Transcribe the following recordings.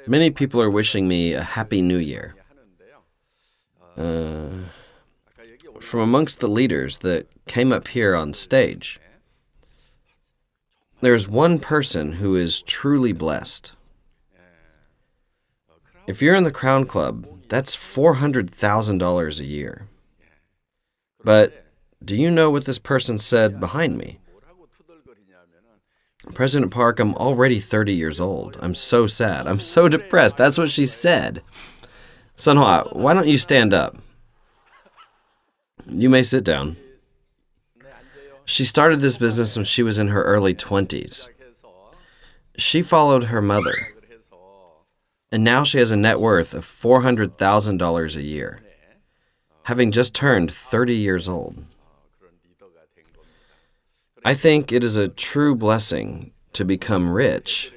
Many people are wishing me a happy new year. From amongst the leaders that came up here on stage, there's one person who is truly blessed. If you're in the Crown Club, that's $400,000 a year. But do you know what this person said behind me? President Park, I'm already 30 years old. I'm so sad. I'm so depressed. That's what she said. Sunhwa, why don't you stand up? You may sit down. She started this business when she was in her early 20s. She followed her mother, and now she has a net worth of $400,000 a year, having just turned 30 years old. I think it is a true blessing to become rich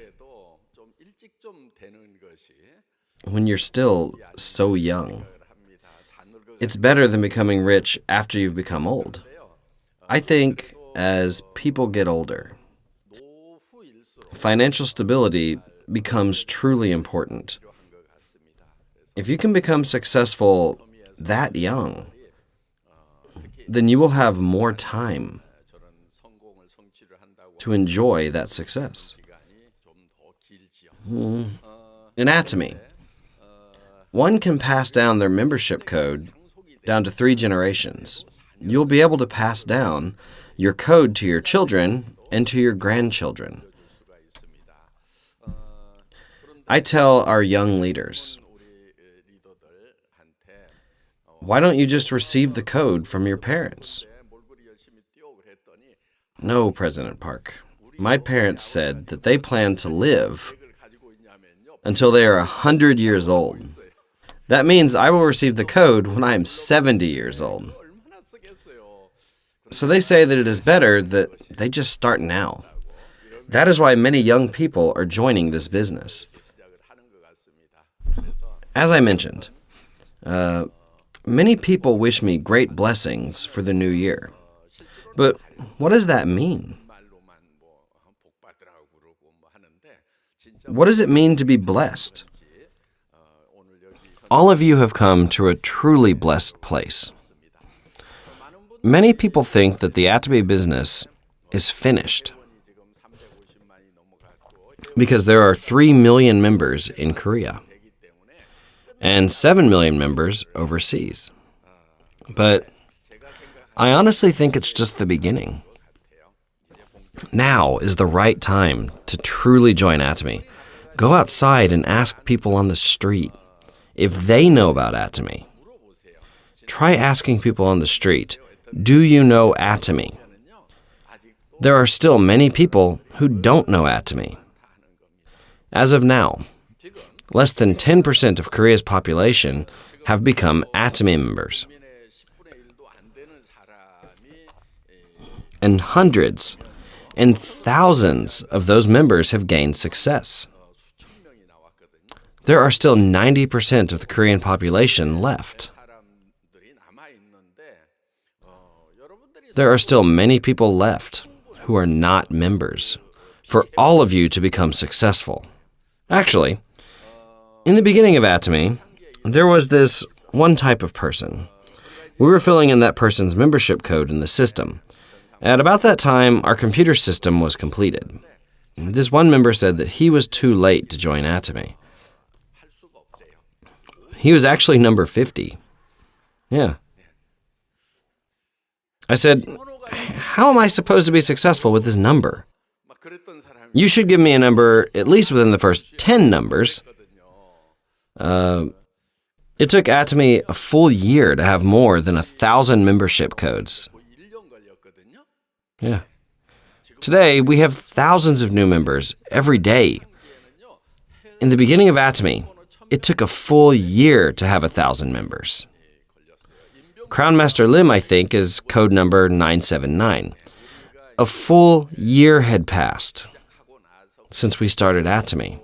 when you're still so young. It's better than becoming rich after you've become old. I think as people get older, financial stability becomes truly important. If you can become successful that young, then you will have more time to enjoy that success. In Atomy, one can pass down their membership code down to 3 generations. You'll be able to pass down your code to your children and to your grandchildren. I tell our young leaders, why don't you just receive the code from your parents? No, President Park. My parents said that they plan to live until they are 100 years old. That means I will receive the code when I am 70 years old. So they say that it is better that they just start now. That is why many young people are joining this business. As I mentioned, many people wish me great blessings for the new year. But what does that mean? What does it mean to be blessed? All of you have come to a truly blessed place. Many people think that the Atomy business is finished because there are 3 million members in Korea and 7 million members overseas. But I honestly think it's just the beginning. Now is the right time to truly join Atomy. Go outside and ask people on the street if they know about Atomy. Try asking people on the street, do you know Atomy? There are still many people who don't know Atomy. As of now, less than 10% of Korea's population have become Atomy members. And hundreds and thousands of those members have gained success. There are still 90% of the Korean population left. There are still many people left who are not members for all of you to become successful. Actually, in the beginning of Atomy, there was this one type of person. We were filling in that person's membership code in the system. At about that time, our computer system was completed. This one member said that he was too late to join Atomy. He was actually number 50. Yeah. I said, how am I supposed to be successful with this number? You should give me a number at least within the first 10 numbers. It took Atomy a full year to have more than 1,000 membership codes. Yeah. Today, we have thousands of new members every day. In the beginning of Atomy, it took a full year to have 1,000 members. Crown Master Lim, I think, is code number 979. A full year had passed since we started Atomy.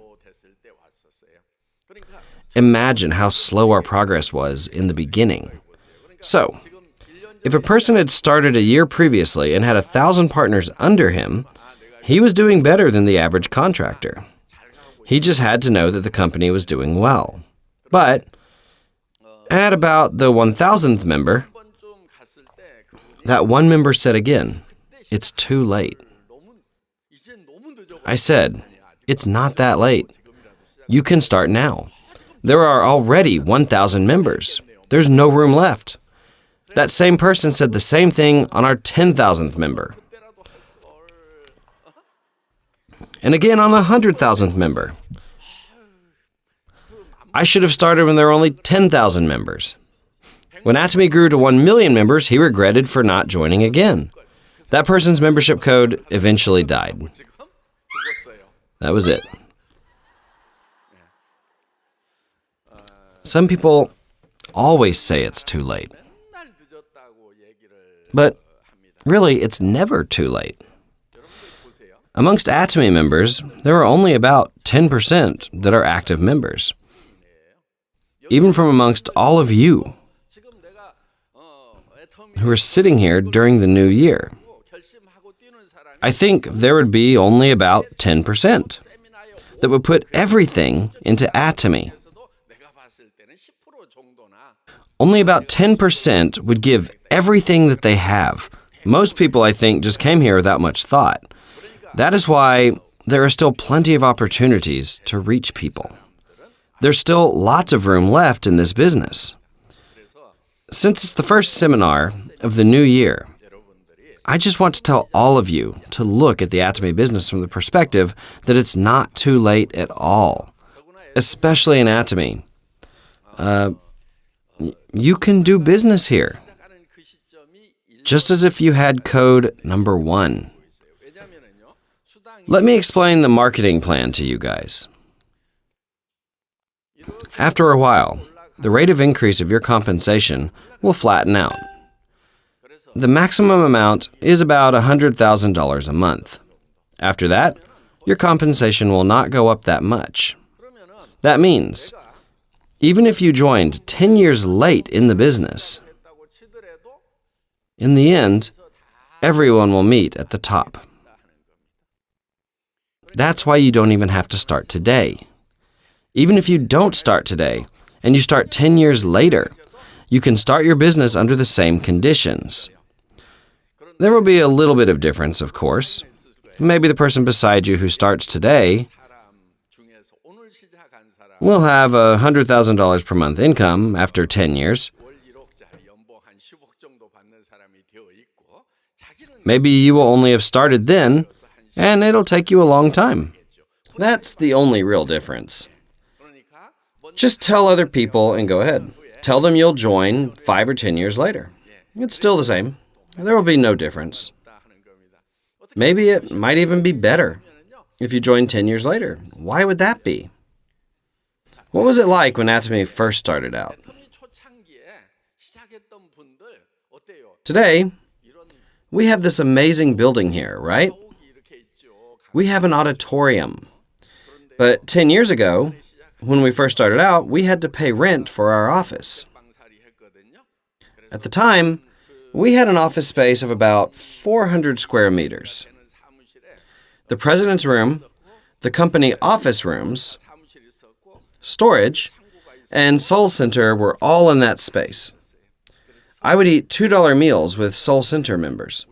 Imagine how slow our progress was in the beginning. So, if a person had started a year previously and had 1,000 partners under him, he was doing better than the average contractor. He just had to know that the company was doing well. But at about the 1,000th member, that one member said again, "It's too late." I said, "It's not that late. You can start now. There are already 1,000 members. There's no room left." That same person said the same thing on our 10,000th member. And again on the 100,000th member. I should have started when there were only 10,000 members. When Atomy grew to 1 million members, he regretted for not joining again. That person's membership code eventually died. That was it. Some people always say it's too late. But really, it's never too late. Amongst Atomy members, there are only about 10% that are active members. Even from amongst all of you who are sitting here during the new year, I think there would be only about 10% that would put everything into Atomy. Only about 10% would give everything that they have. Most people, I think, just came here without much thought. That is why there are still plenty of opportunities to reach people. There's still lots of room left in this business. Since it's the first seminar of the new year, I just want to tell all of you to look at the Atomy business from the perspective that it's not too late at all, especially in Atomy. You can do business here, just as if you had code number 1. Let me explain the marketing plan to you guys. After a while, the rate of increase of your compensation will flatten out. The maximum amount is about $100,000 a month. After that, your compensation will not go up that much. That means, even if you joined 10 years late in the business, in the end, everyone will meet at the top. That's why you don't even have to start today. Even if you don't start today, and you start 10 years later, you can start your business under the same conditions. There will be a little bit of difference, of course. Maybe the person beside you who starts today will have $100,000 per month income after 10 years. Maybe you will only have started then, and it'll take you a long time. That's the only real difference. Just tell other people and go ahead. Tell them you'll join 5 or 10 years later. It's still the same. There will be no difference. Maybe it might even be better if you join 10 years later. Why would that be? What was it like when Atomy first started out? Today, we have this amazing building here, right? We have an auditorium. But 10 years ago, when we first started out, we had to pay rent for our office. At the time, we had an office space of about 400 square meters. The president's room, the company office rooms, storage, and Soul Center were all in that space. I would eat $2 meals with Soul Center members.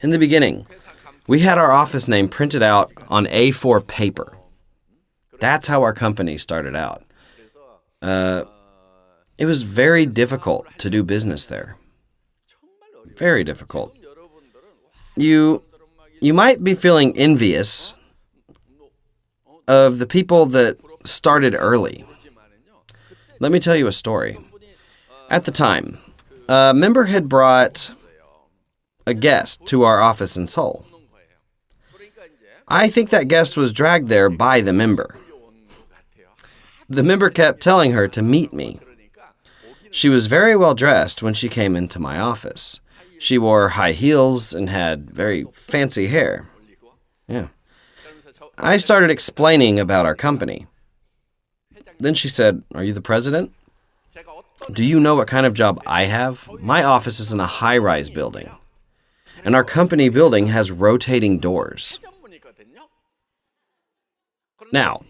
In the beginning, we had our office name printed out on A4 paper. That's how our company started out. It was very difficult to do business there. Very difficult. You might be feeling envious of the people that started early. Let me tell you a story. At the time, a member had brought a guest to our office in Seoul. I think that guest was dragged there by the member. The member kept telling her to meet me. She was very well dressed when she came into my office. She wore high heels and had very fancy hair. Yeah. I started explaining about our company. Then she said, "Are you the president? Do you know what kind of job I have? My office is in a high-rise building, and our company building has rotating doors. Now,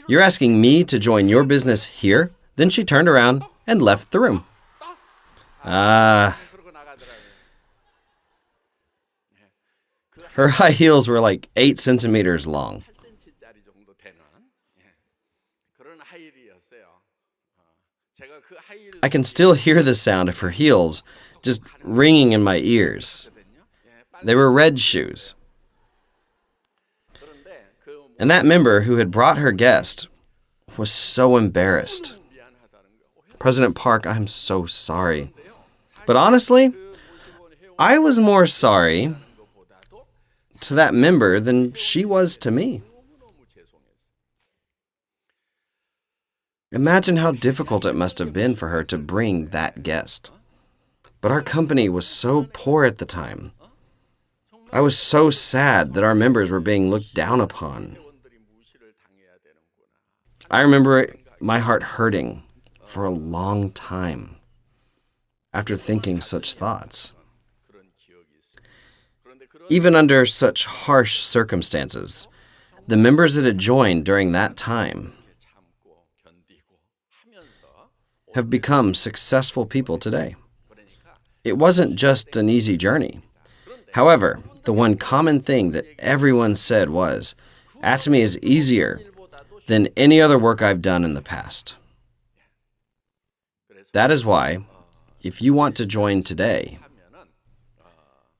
you're asking me to join your business here? Then she turned around and left the room. Her high heels were like 8 centimeters long. I can still hear the sound of her heels just ringing in my ears. They were red shoes. And that member who had brought her guest was so embarrassed. President Park, I'm so sorry. But honestly, I was more sorry to that member than she was to me. Imagine how difficult it must have been for her to bring that guest. But our company was so poor at the time. I was so sad that our members were being looked down upon. I remember my heart hurting for a long time after thinking such thoughts. Even under such harsh circumstances, the members that had joined during that time have become successful people today. It wasn't just an easy journey. However, the one common thing that everyone said was, Atomy is easier than any other work I've done in the past. That is why, if you want to join today,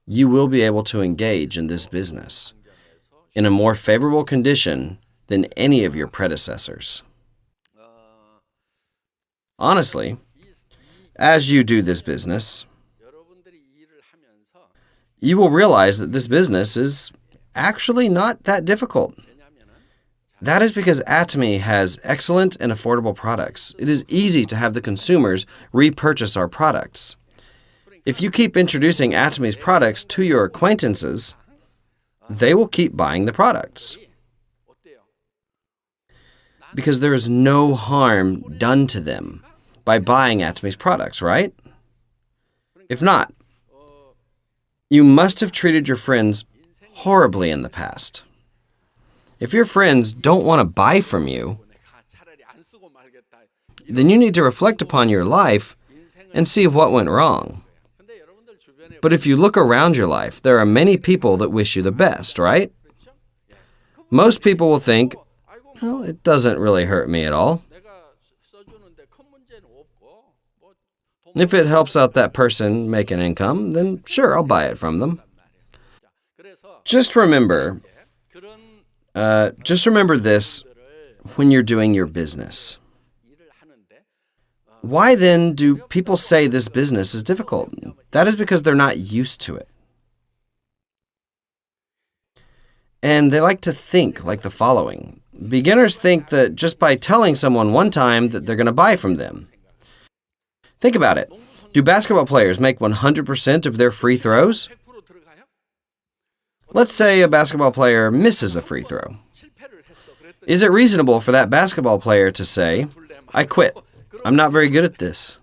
you will be able to engage in this business in a more favorable condition than any of your predecessors. Honestly, as you do this business, you will realize that this business is actually not that difficult. That is because Atomy has excellent and affordable products. It is easy to have the consumers repurchase our products. If you keep introducing Atomy's products to your acquaintances, they will keep buying the products. Because there is no harm done to them by buying Atomy's products, right? If not, you must have treated your friends horribly in the past. If your friends don't want to buy from you, then you need to reflect upon your life and see what went wrong. But if you look around your life, there are many people that wish you the best, right? Most people will think, well, it doesn't really hurt me at all. If it helps out that person make an income, then sure, I'll buy it from them. Just remember this when you're doing your business. Why then do people say this business is difficult? That is because they're not used to it. And they like to think like the following. Beginners think that just by telling someone one time that they're going to buy from them. Think about it. Do basketball players make 100% of their free throws? Let's say a basketball player misses a free throw. Is it reasonable for that basketball player to say, I quit. I'm not very good at this.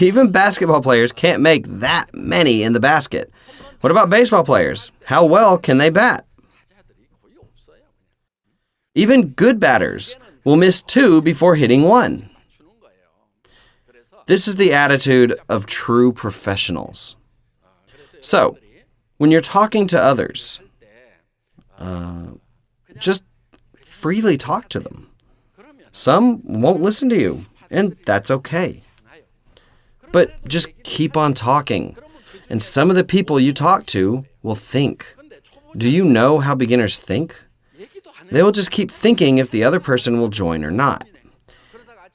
Even basketball players can't make that many in the basket. What about baseball players? How well can they bat? Even good batters will miss 2 before hitting 1. This is the attitude of true professionals. So, when you're talking to others, just freely talk to them. Some won't listen to you, and that's okay. But just keep on talking, and some of the people you talk to will think. Do you know how beginners think? They will just keep thinking if the other person will join or not.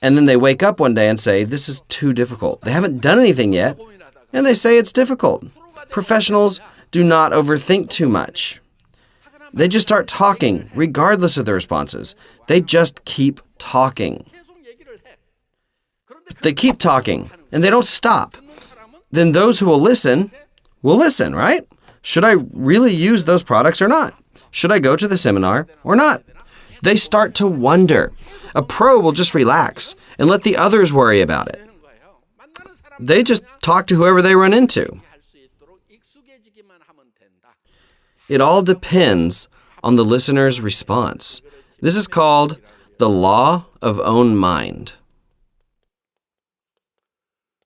And then they wake up one day and say, this is too difficult. They haven't done anything yet, and they say it's difficult. Professionals do not overthink too much. They just start talking, regardless of the responses. They just keep talking. They keep talking, and they don't stop. Then those who will listen, right? Should I really use those products or not? Should I go to the seminar or not? They start to wonder. A pro will just relax and let the others worry about it. They just talk to whoever they run into. It all depends on the listener's response. This is called the law of own mind.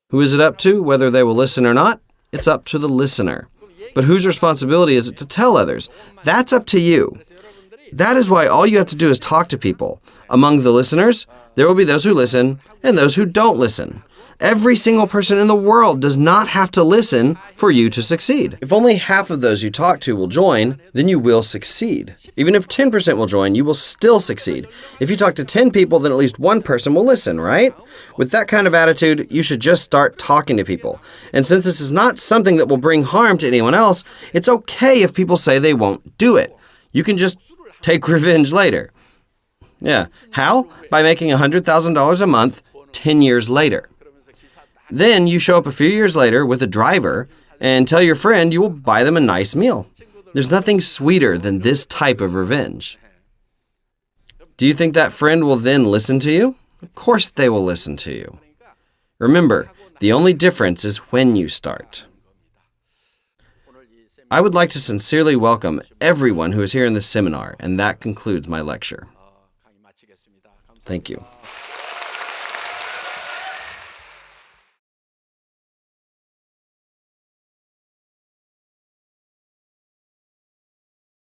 Who is it up to, whether they will listen or not? It's up to the listener. But whose responsibility is it to tell others? That's up to you. That is why all you have to do is talk to people. Among the listeners, there will be those who listen and those who don't listen. Every single person in the world does not have to listen for you to succeed. If only half of those you talk to will join, then you will succeed. Even if 10% will join, you will still succeed. If you talk to 10 people, then at least one person will listen, right? With that kind of attitude, you should just start talking to people. And since this is not something that will bring harm to anyone else, it's okay if people say they won't do it. You can just take revenge later. Yeah. How? By making $100,000 a month 10 years later. Then you show up a few years later with a driver and tell your friend you will buy them a nice meal. There's nothing sweeter than this type of revenge. Do you think that friend will then listen to you? Of course they will listen to you. Remember, the only difference is when you start. I would like to sincerely welcome everyone who is here in this seminar, and that concludes my lecture. Thank you.